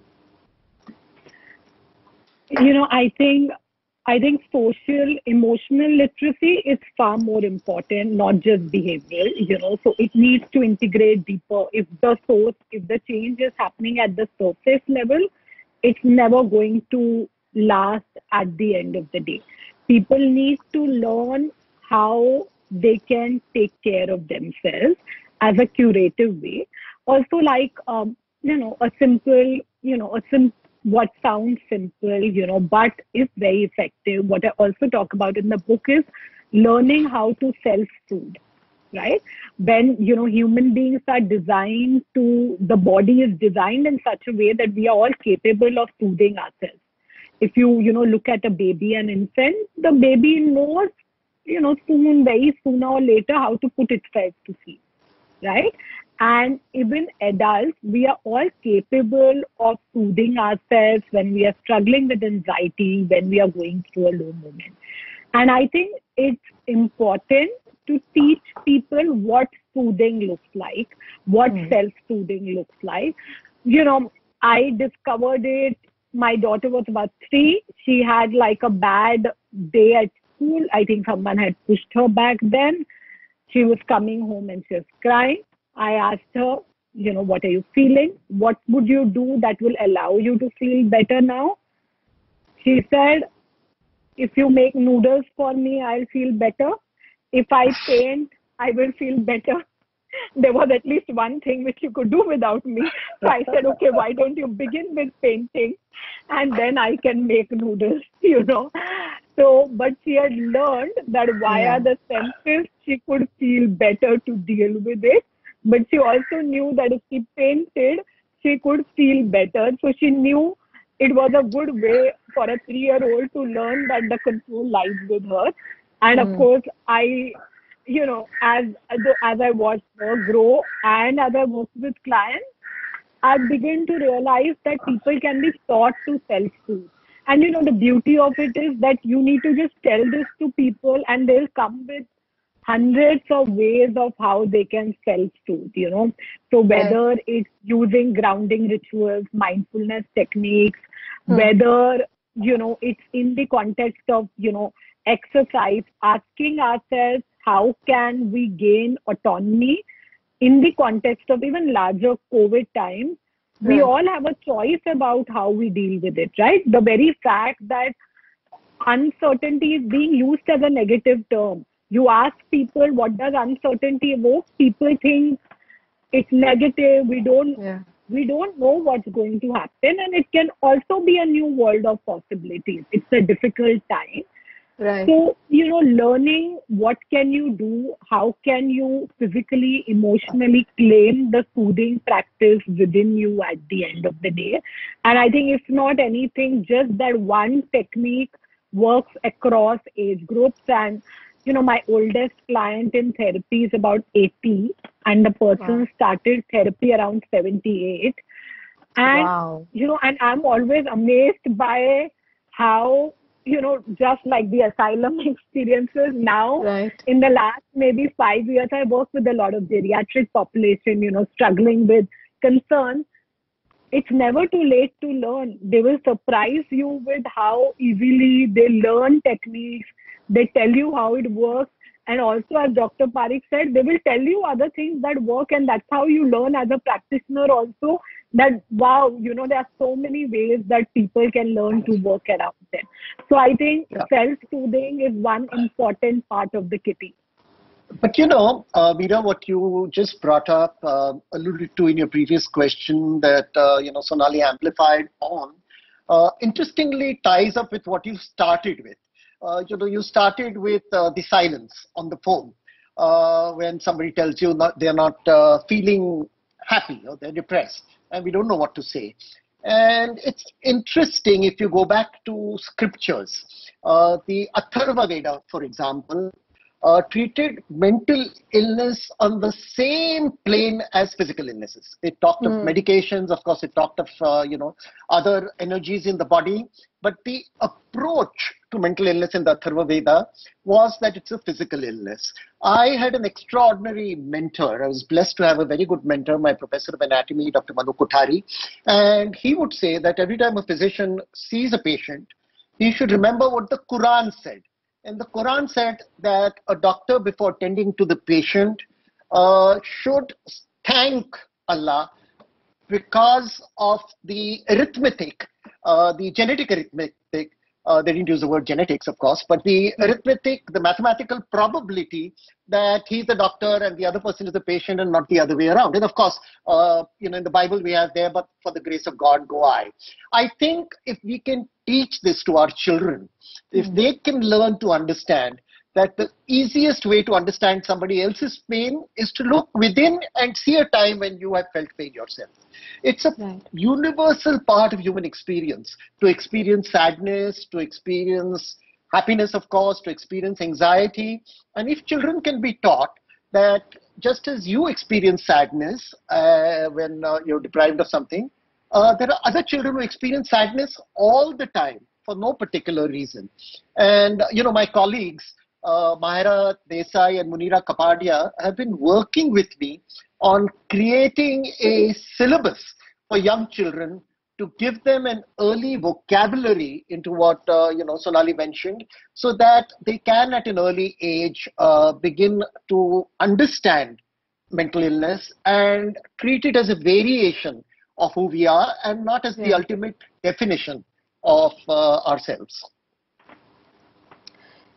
I think social, emotional literacy is far more important, not just behavioral, so it needs to integrate deeper. If the change is happening at the surface level, it's never going to last at the end of the day. People need to learn how they can take care of themselves as a curative way. Also, like, a simple, what sounds simple, but is very effective. What I also talk about in the book is learning how to self-soothe, right? When, human beings are designed the body is designed in such a way that we are all capable of soothing ourselves. If you, look at a baby, an infant, the baby knows, very sooner or later how to put itself to sleep, right? And even adults, we are all capable of soothing ourselves when we are struggling with anxiety, when we are going through a low moment. And I think it's important to teach people what soothing looks like, what self-soothing looks like. I discovered it. My daughter was about 3. She had like a bad day at school. I think someone had pushed her back then. She was coming home and she was crying. I asked her, what are you feeling? What would you do that will allow you to feel better now? She said, if you make noodles for me, I'll feel better. If I paint, I will feel better. There was at least one thing which you could do without me. So I said, okay, why don't you begin with painting and then I can make noodles, So, but she had learned that via the senses, she could feel better to deal with it. But she also knew that if she painted, she could feel better. So she knew it was a good way for a 3-year-old to learn that the control lies with her. And of course, I, as I watched her grow and as I worked with clients, I began to realize that people can be taught to self-soothe. And, the beauty of it is that you need to just tell this to people and they'll come with hundreds of ways of how they can self-soothe, So whether it's using grounding rituals, mindfulness techniques, whether, it's in the context of, exercise, asking ourselves, how can we gain autonomy in the context of even larger COVID times? We all have a choice about how we deal with it, right? The very fact that uncertainty is being used as a negative term. You ask people, what does uncertainty evoke? People think it's negative. We don't know what's going to happen. And it can also be a new world of possibilities. It's a difficult time. Right. So, learning what can you do, how can you physically, emotionally claim the soothing practice within you at the end of the day. And I think if not anything, just that one technique works across age groups. And, my oldest client in therapy is about 80, and the person Wow. started therapy around 78. And, Wow. and I'm always amazed by how, just like the asylum experiences now, Right. in the last maybe 5 years, I work with a lot of geriatric population, struggling with concerns. It's never too late to learn. They will surprise you with how easily they learn techniques. They tell you how it works. And also, as Dr. Parikh said, they will tell you other things that work. And that's how you learn as a practitioner also that, wow, there are so many ways that people can learn to work around them. So I think Yeah. self-soothing is one important part of the kitty. But Meera, what you just brought up, alluded to in your previous question that, Sonali amplified on, interestingly ties up with what you started with. You started with the silence on the phone when somebody tells you they're not feeling happy or they're depressed and we don't know what to say. And it's interesting if you go back to scriptures, the Atharva Veda, for example, treated mental illness on the same plane as physical illnesses. It talked of medications, of course, it talked of, other energies in the body. But the approach to mental illness in the Atharva Veda was that it's a physical illness. I had an extraordinary mentor. I was blessed to have a very good mentor, my professor of anatomy, Dr. Manu Kothari. And he would say that every time a physician sees a patient, he should remember what the Quran said. And the Quran said that a doctor, before tending to the patient, should thank Allah because of the arithmetic, the genetic arithmetic. They didn't use the word genetics, of course, but the arithmetic, the mathematical probability that he's the doctor and the other person is the patient and not the other way around. And of course, in the Bible we have there, but for the grace of God go I. I think if we can teach this to our children, if they can learn to understand that the easiest way to understand somebody else's pain is to look within and see a time when you have felt pain yourself. It's a universal part of human experience, to experience sadness, to experience happiness, of course, to experience anxiety. And if children can be taught that just as you experience sadness when you're deprived of something, there are other children who experience sadness all the time for no particular reason. And, my colleagues, Mahira Desai and Munira Kapadia, have been working with me on creating a syllabus for young children to give them an early vocabulary into what Sonali mentioned, so that they can at an early age begin to understand mental illness and treat it as a variation of who we are and not as the ultimate definition of ourselves.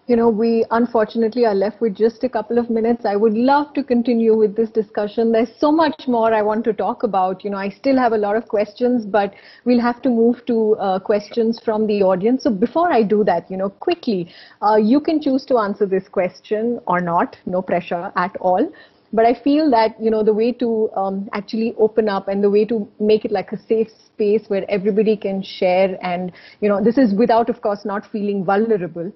We unfortunately are left with just a couple of minutes. I would love to continue with this discussion. There's so much more I want to talk about. I still have a lot of questions, but we'll have to move to questions from the audience. So before I do that, quickly, you can choose to answer this question or not. No pressure at all. But I feel that, the way to actually open up and the way to make it like a safe space where everybody can share and, this is without, of course, not feeling vulnerable.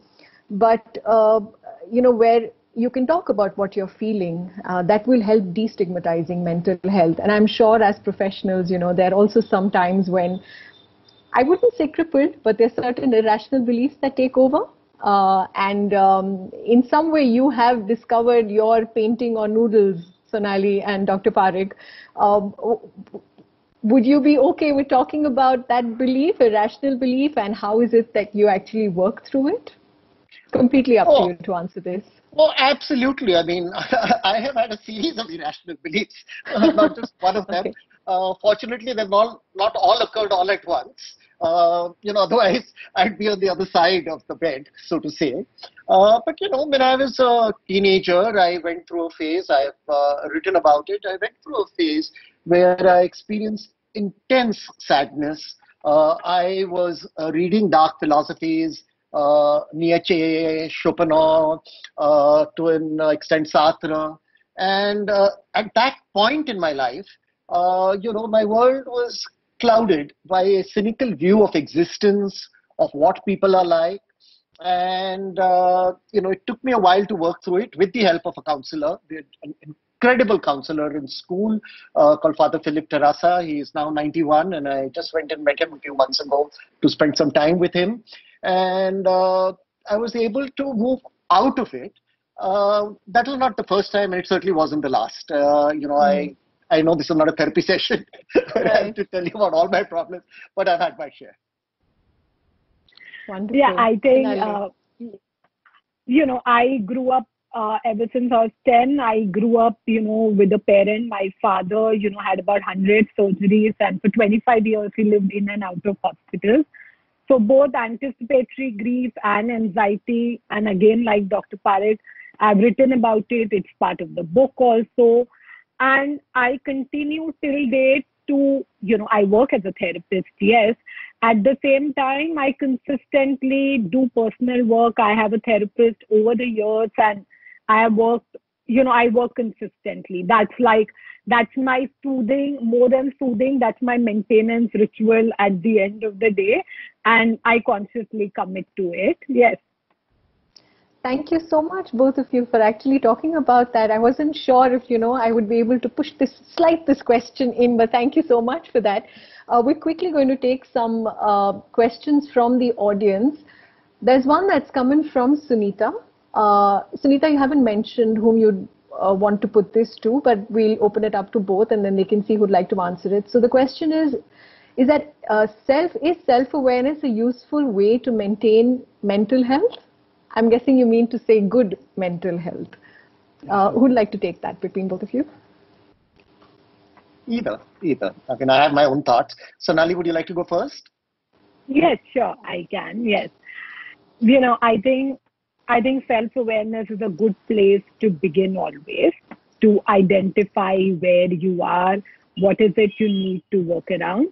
But, where you can talk about what you're feeling, that will help destigmatizing mental health. And I'm sure as professionals, there are also some times when, I wouldn't say crippled, but there's certain irrational beliefs that take over. In some way, you have discovered your painting on noodles, Sonali and Dr. Parikh. Would you be okay with talking about that belief, irrational belief, and how is it that you actually work through it? Completely up to you to answer this. Oh, absolutely. I mean, I have had a series of irrational beliefs, not just one of them. Okay. Fortunately, they've not all occurred all at once. Otherwise I'd be on the other side of the bed, so to say. But when I was a teenager, I went through a phase, I've written about it, I went through a phase where I experienced intense sadness. I was reading dark philosophies, Nietzsche, Schopenhauer, to an extent Sartre. And at that point in my life, my world was clouded by a cynical view of existence, of what people are like. And, it took me a while to work through it with the help of a counselor. We had an incredible counselor in school called Father Philip Terrassa. He is now 91, and I just went and met him a few months ago to spend some time with him. And I was able to move out of it. That was not the first time, and it certainly wasn't the last. I know this is not a therapy session where I have to tell you about all my problems, but I've had my share. Wonderful. Yeah, I think, I grew up ever since I was 10. I grew up, with a parent. My father, had about 100 surgeries, and for 25 years, he lived in and out of hospitals. So both anticipatory grief and anxiety, and again, like Dr. Parikh, I've written about it. It's part of the book also. And I continue till date to, I work as a therapist, yes. At the same time, I consistently do personal work. I have a therapist over the years, and I have worked, I work consistently. That's my soothing, more than soothing, that's my maintenance ritual at the end of the day. And I consciously commit to it. Yes. Thank you so much, both of you, for actually talking about that. I wasn't sure if, I would be able to slide this question in, but thank you so much for that. We're quickly going to take some questions from the audience. There's one that's coming from Sunita. Sunita, you haven't mentioned whom you'd want to put this to, but we'll open it up to both, and then they can see who'd like to answer it. So the question is that self-awareness a useful way to maintain mental health? I'm guessing you mean to say good mental health. Who'd like to take that between both of you? Either. I mean, I have my own thoughts. Sonali, would you like to go first? Yes, sure, I can. Yes. I think self-awareness is a good place to begin always, to identify where you are, what is it you need to work around.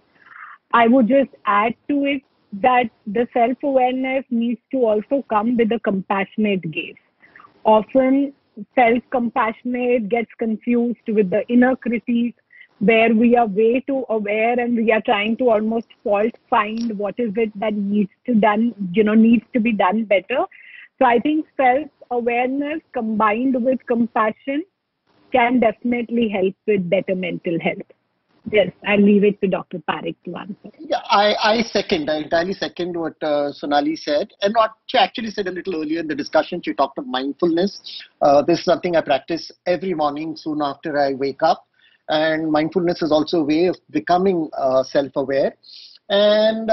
I would just add to it that the self-awareness needs to also come with a compassionate gaze. Often self-compassionate gets confused with the inner critique, where we are way too aware and we are trying to almost fault find what is it that needs to be done better. So I think self-awareness combined with compassion can definitely help with better mental health. Yes, I'll leave it to Dr. Parikh to answer. Yeah, I entirely second what Sonali said, and what she actually said a little earlier in the discussion. She talked of mindfulness. This is something I practice every morning soon after I wake up. And mindfulness is also a way of becoming self-aware. And,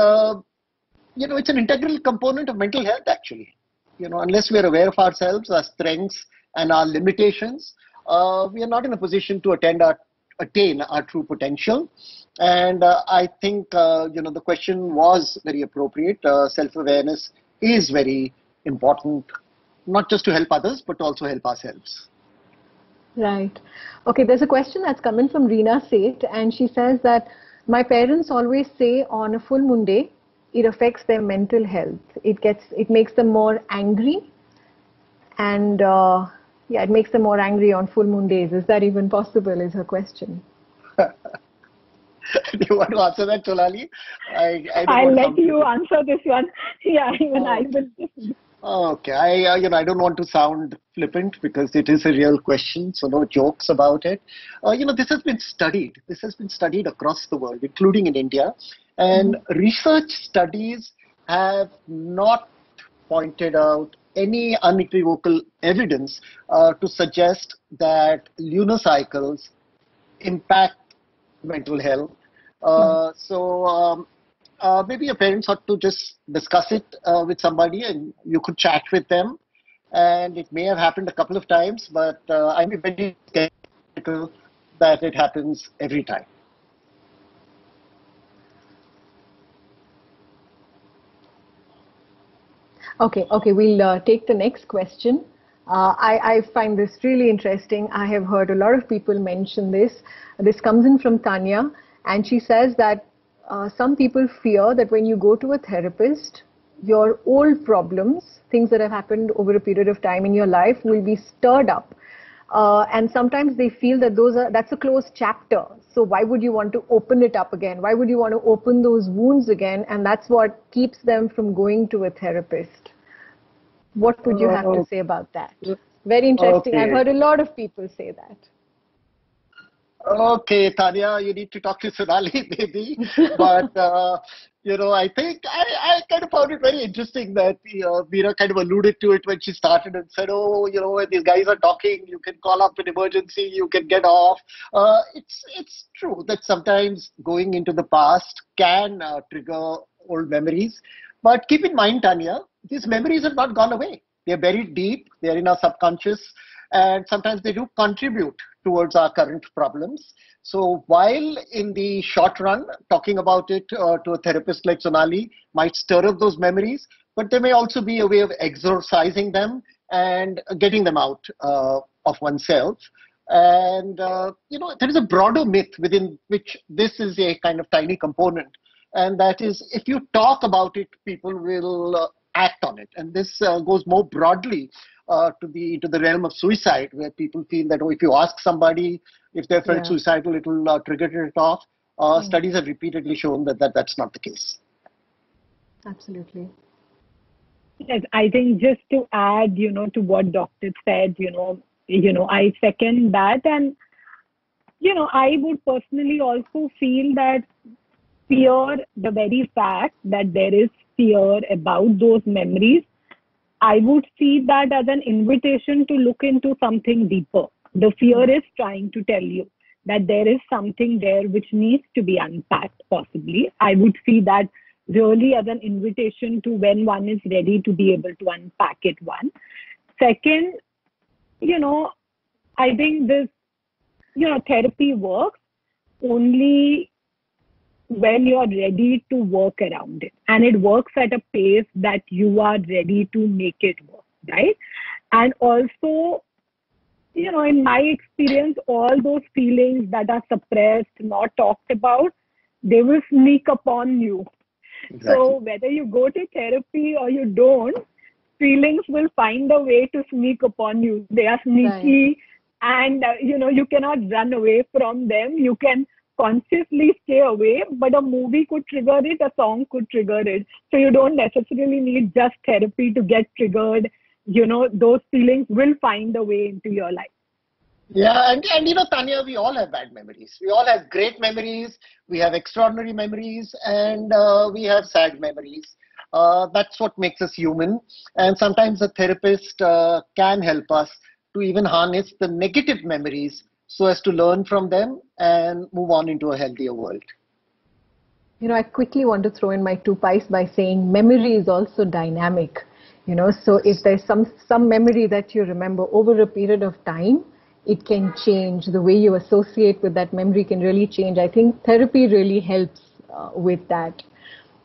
it's an integral component of mental health, actually. Unless we are aware of ourselves, our strengths and our limitations, we are not in a position to attain our true potential. And I think, the question was very appropriate. Self-awareness is very important, not just to help others, but also help ourselves. Right. Okay, there's a question that's coming from Reena Seth, and she says that my parents always say on a full moon day, it affects their mental health. It makes them more angry, and it makes them more angry on full moon days. Is that even possible, is her question. Do you want to answer that, Sonali? I'll let you answer this one. Yeah, even I will. Okay, I don't want to sound flippant because it is a real question, so no jokes about it. This has been studied. This has been studied across the world, including in India. And research studies have not pointed out any unequivocal evidence to suggest that lunar cycles impact mental health. Maybe your parents ought to just discuss it with somebody, and you could chat with them. And it may have happened a couple of times, but I'm very skeptical that it happens every time. Okay, we'll take the next question. I find this really interesting. I have heard a lot of people mention this. This comes in from Tanya, and she says that some people fear that when you go to a therapist, your old problems, things that have happened over a period of time in your life, will be stirred up. And sometimes they feel that that's a closed chapter. So why would you want to open it up again? Why would you want to open those wounds again? And that's what keeps them from going to a therapist. What would you have to say about that? Very interesting. Okay. I've heard a lot of people say that. Okay, Tanya, you need to talk to Sonali, maybe. But, I think I kind of found it very interesting that Meera kind of alluded to it when she started and said, when these guys are talking, you can call up an emergency, you can get off. It's true that sometimes going into the past can trigger old memories. But keep in mind, Tanya, these memories have not gone away. They're buried deep, they're in our subconscious, and sometimes they do contribute towards our current problems. So while in the short run, talking about it to a therapist like Sonali might stir up those memories, but there may also be a way of exorcising them and getting them out of oneself. And, there is a broader myth within which this is a kind of tiny component. And that is, if you talk about it, people will act on it. And this goes more broadly to the realm of suicide, where people feel that if you ask somebody if they felt suicidal, it will trigger it off. Studies have repeatedly shown that that's not the case. Absolutely. Yes, I think just to add, to what Doctor said, I second that. And, I would personally also feel that fear, the very fact that there is fear about those memories, I would see that as an invitation to look into something deeper. The fear is trying to tell you that there is something there which needs to be unpacked, possibly. I would see that really as an invitation to, when one is ready, to be able to unpack it, one. Second, I think this, therapy works only when you are ready to work around it, and it works at a pace that you are ready to make it work, right? And also, in my experience, all those feelings that are suppressed, not talked about, they will sneak upon you. Exactly. So whether you go to therapy or you don't, feelings will find a way to sneak upon you. They are sneaky, right. And you cannot run away from them. You can consciously stay away, but a movie could trigger it, a song could trigger it. So you don't necessarily need just therapy to get triggered. Those feelings will find a way into your life. Yeah, and Tanya, we all have bad memories. We all have great memories. We have extraordinary memories, and we have sad memories. That's what makes us human. And sometimes a therapist can help us to even harness the negative memories so as to learn from them and move on into a healthier world. I quickly want to throw in my 2 pies by saying memory is also dynamic. So if there's some memory that you remember over a period of time, it can change. The way you associate with that memory can really change. I think therapy really helps with that.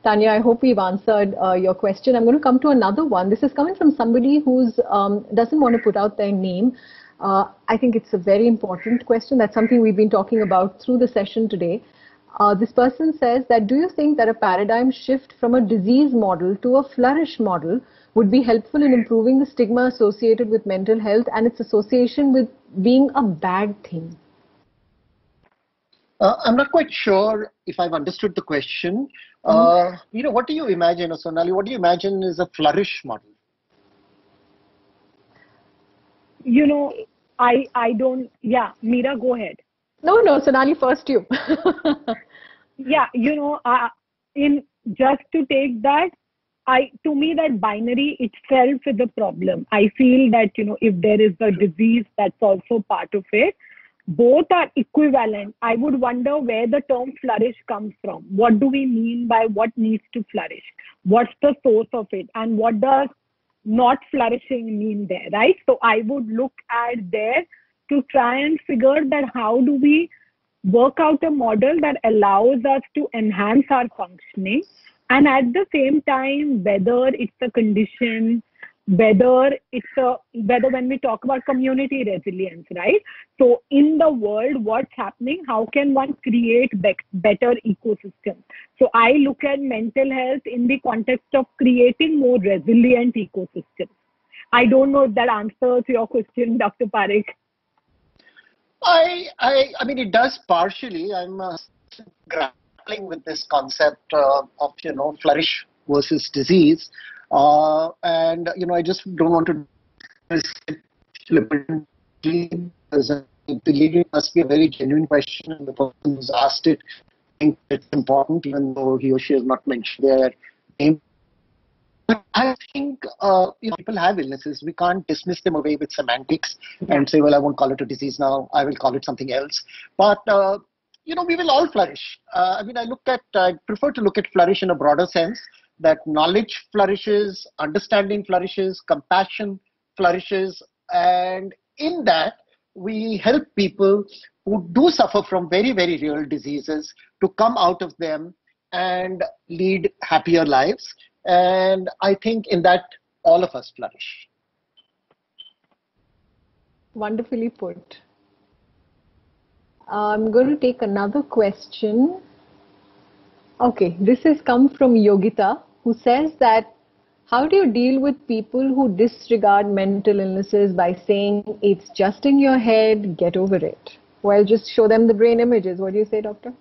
Tanya, I hope we've answered your question. I'm going to come to another one. This is coming from somebody who doesn't want to put out their name. I think it's a very important question. That's something we've been talking about through the session today. This person says that, do you think that a paradigm shift from a disease model to a flourish model would be helpful in improving the stigma associated with mental health and its association with being a bad thing? I'm not quite sure if I've understood the question. What do you imagine, Sonali? What do you imagine is a flourish model? I don't. Yeah, Meera, go ahead. No, Sonali, first you. Yeah, in just to take that, to me, that binary itself is a problem. I feel that, if there is a disease, that's also part of it. Both are equivalent. I would wonder where the term flourish comes from. What do we mean by what needs to flourish? What's the source of it? And what does not flourishing mean there, right? So I would look at there to try and figure that how do we work out a model that allows us to enhance our functioning, and at the same time, whether it's a condition whether when we talk about community resilience, right? So in the world, what's happening? How can one create better ecosystems? So I look at mental health in the context of creating more resilient ecosystems. I don't know if that answers your question, Dr. Parikh. I mean, it does partially. I'm grappling with this concept of, flourish versus disease. And, I just don't want to flippantly, because I believe it must be a very genuine question, and the person who's asked it thinks it's important, even though he or she has not mentioned their name. But I think people have illnesses. We can't dismiss them away with semantics and say, well, I won't call it a disease now. I will call it something else. But, we will all flourish. I prefer to look at flourish in a broader sense, that knowledge flourishes, understanding flourishes, compassion flourishes. And in that, we help people who do suffer from very, very real diseases to come out of them and lead happier lives. And I think in that, all of us flourish. Wonderfully put. I'm going to take another question. Okay, this has come from Yogita, who says that, how do you deal with people who disregard mental illnesses by saying it's just in your head, get over it? Well, just show them the brain images. What do you say, doctor?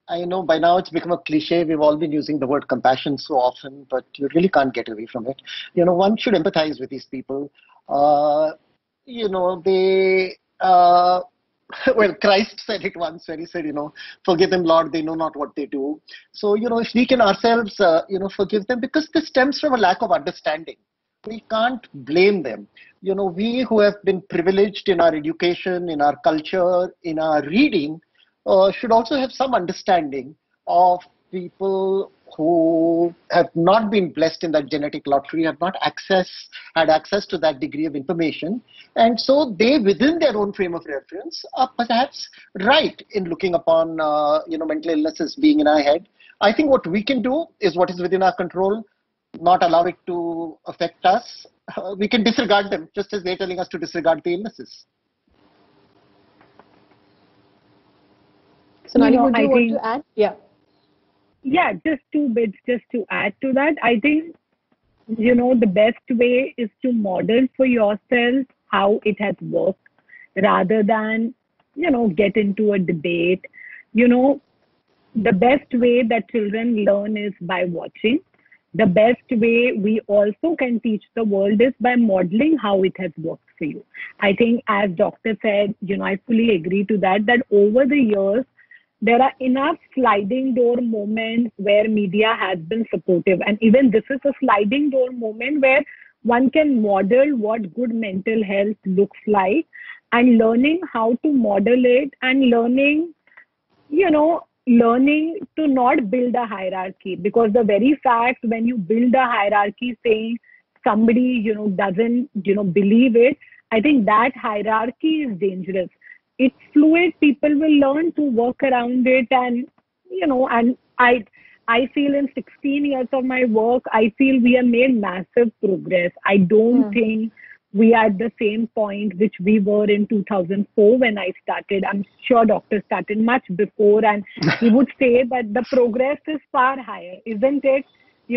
I know by now it's become a cliche. We've all been using the word compassion so often, but you really can't get away from it. One should empathize with these people. Well, Christ said it once where he said, forgive them, Lord, they know not what they do. So, if we can ourselves, forgive them, because this stems from a lack of understanding. We can't blame them. We who have been privileged in our education, in our culture, in our reading, should also have some understanding of people who have not been blessed in that genetic lottery, have not had access to that degree of information. And so they, within their own frame of reference, are perhaps right in looking upon, mental illness as being in our head. I think what we can do is what is within our control, not allow it to affect us. We can disregard them, just as they're telling us to disregard the illnesses. Sonali, would you want to add? Yeah. Yeah, just two bits just to add to that. I think, the best way is to model for yourself how it has worked rather than, get into a debate. The best way that children learn is by watching. The best way we also can teach the world is by modeling how it has worked for you. I think, as doctor said, I fully agree to that over the years, there are enough sliding door moments where media has been supportive. And even this is a sliding door moment where one can model what good mental health looks like, and learning how to model it, and learning to not build a hierarchy. Because the very fact when you build a hierarchy saying somebody, doesn't, believe it, I think that hierarchy is dangerous. It's fluid. People will learn to work around it. And, and I feel in 16 years of my work, I feel we have made massive progress. I don't think we are at the same point which we were in 2004 when I started. I'm sure doctor started much before, and he would say that the progress is far higher, isn't it?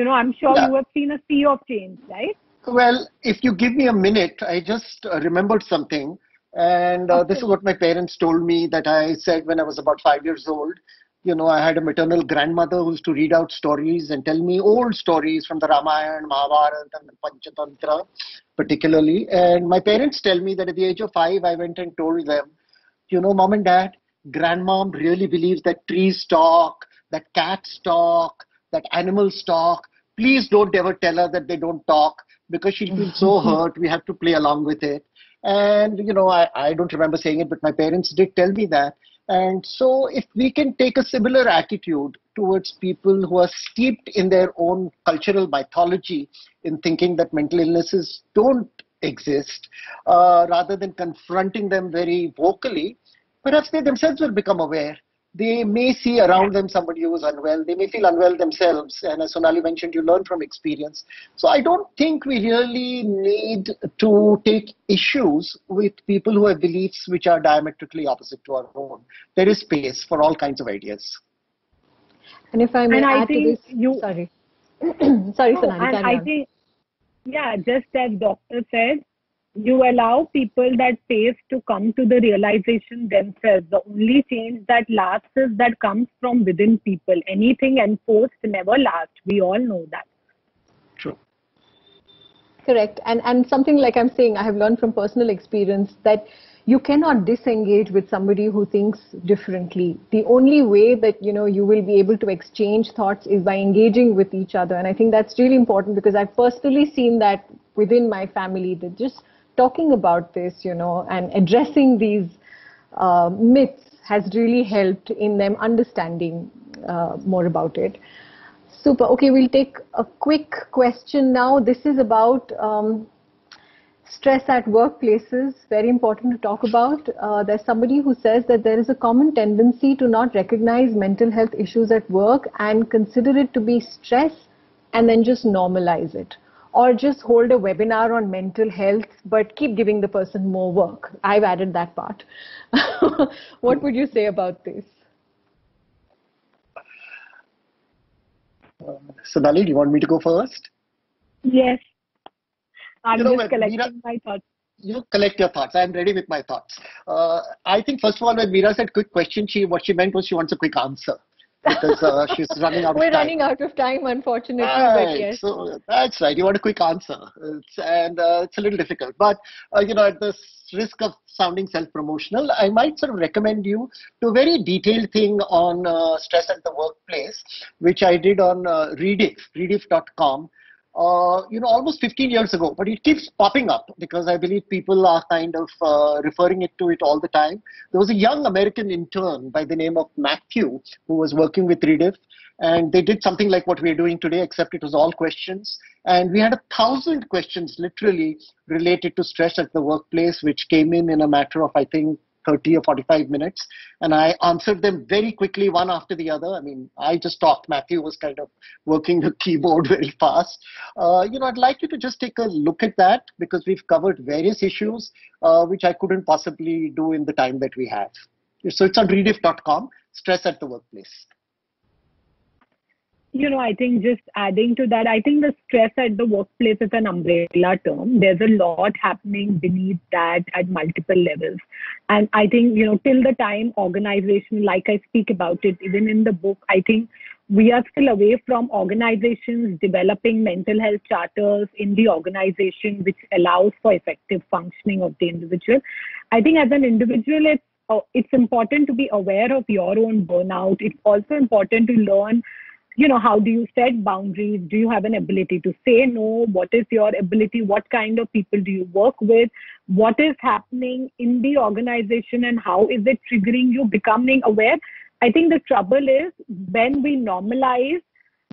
I'm sure you have seen a sea of change, right? Well, if you give me a minute, I just remembered something. And this is what my parents told me that I said when I was about 5 years old. I had a maternal grandmother who used to read out stories and tell me old stories from the Ramayana, Mahabharata, and the Panchatantra, particularly. And my parents tell me that at the age of 5, I went and told them, Mom and Dad, Grandmom really believes that trees talk, that cats talk, that animals talk. Please don't ever tell her that they don't talk, because she'll feel so hurt. We have to play along with it. And, I don't remember saying it, but my parents did tell me that. And so if we can take a similar attitude towards people who are steeped in their own cultural mythology, in thinking that mental illnesses don't exist, rather than confronting them very vocally, perhaps they themselves will become aware they may see around them somebody who is unwell. They may feel unwell themselves. And as Sonali mentioned, you learn from experience. So I don't think we really need to take issues with people who have beliefs which are diametrically opposite to our own. There is space for all kinds of ideas. And if I may add to this, sorry, sorry, Sonali, and carry I on. think, yeah, just as doctor said, you allow people that face to come to the realization themselves. The only change that lasts is that comes from within people. Anything enforced never lasts. We all know that. True. Correct. And something like I'm saying, I have learned from personal experience that you cannot disengage with somebody who thinks differently. The only way that, you know, you will be able to exchange thoughts is by engaging with each other. And I think that's really important because I've personally seen that within my family, that just talking about this, you know, and addressing these myths has really helped in them understanding more about it. Super. Okay, we'll take a quick question now. This is about stress at workplaces. Very important to talk about. There's somebody who says that there is a common tendency to not recognize mental health issues at work and consider it to be stress and then just normalize it. Or just hold a webinar on mental health, but keep giving the person more work. I've added that part. What would you say about this? Sonali, do you want me to go first? Yes. I'm just when collecting my thoughts. You collect your thoughts. I'm ready with my thoughts. I think, first of all, when Meera said quick question, what she meant was she wants a quick answer. Because she's running out of time. We're running out of time, unfortunately. Right. But yes. So that's right. You want a quick answer. It's a little difficult. But, you know, at the risk of sounding self-promotional, I might sort of recommend you to a very detailed thing on stress at the workplace, which I did on rediff.com. You know, almost 15 years ago, but it keeps popping up because I believe people are kind of referring to it all the time. There was a young American intern by the name of Matthew who was working with Rediff, and they did something like what we're doing today, except it was all questions. And we had 1,000 questions literally related to stress at the workplace, which came in a matter of, I think, 30 or 45 minutes. And I answered them very quickly, one after the other. I mean, I just talked. Matthew was kind of working the keyboard very fast. You know, I'd like you to just take a look at that because we've covered various issues, which I couldn't possibly do in the time that we have. So it's on rediff.com, stress at the workplace. You know, I think just adding to that, I think the stress at the workplace is an umbrella term. There's a lot happening beneath that at multiple levels. And I think, you know, till the time organization, like I speak about it, even in the book, I think we are still away from organizations developing mental health charters in the organization, which allows for effective functioning of the individual. I think as an individual, it's important to be aware of your own burnout. It's also important to learn, you know, how do you set boundaries? Do you have an ability to say no? What is your ability? What kind of people do you work with? What is happening in the organization and how is it triggering you? Becoming aware. I think the trouble is when we normalize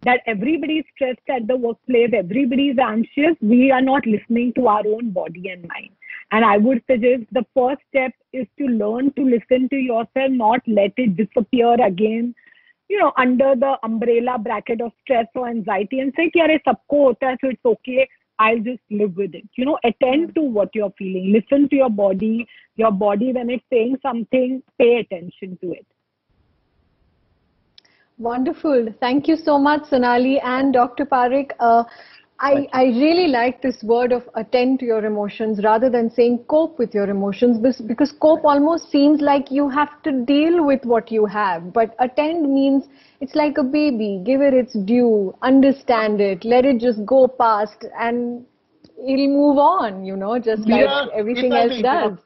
that everybody is stressed at the workplace, everybody is anxious, we are not listening to our own body and mind. And I would suggest the first step is to learn to listen to yourself, not let it disappear again, you know, under the umbrella bracket of stress or anxiety and say, "Kyare sabko hota hai, so it's okay, I'll just live with it." You know, attend to what you're feeling. Listen to your body. Your body, when it's saying something, pay attention to it. Wonderful. Thank you so much, Sonali and Dr. Parikh. I really like this word of attend to your emotions rather than saying cope with your emotions, because cope almost seems like you have to deal with what you have. But attend means it's like a baby. Give it its due, understand it, let it just go past and it'll move on, you know, just like everything else does.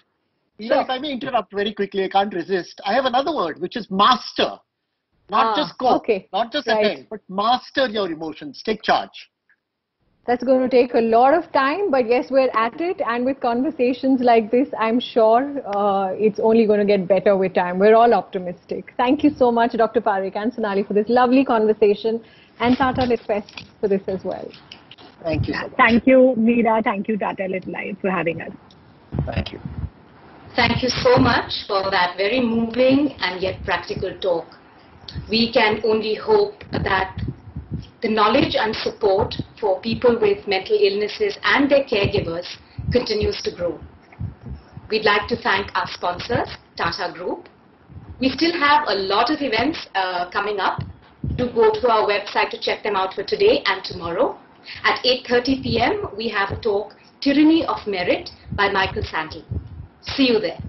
Sure. If I may interrupt very quickly, I can't resist. I have another word, which is master. Not just cope, not just attend, but master your emotions. Take charge. That's going to take a lot of time, but yes, we're at it. And with conversations like this, I'm sure it's only going to get better with time. We're all optimistic. Thank you so much, Dr. Parikh and Sonali, for this lovely conversation, and Tata Lit Fest for this as well. Thank you so much. Thank you, Meera. Thank you, Tata Lit Live, for having us. Thank you. Thank you so much for that very moving and yet practical talk. We can only hope that the knowledge and support for people with mental illnesses and their caregivers continues to grow. We'd like to thank our sponsors, Tata Group. We still have a lot of events coming up. Do go to our website to check them out for today and tomorrow. At 8:30 p.m. we have a talk, Tyranny of Merit by Michael Sandel. See you there.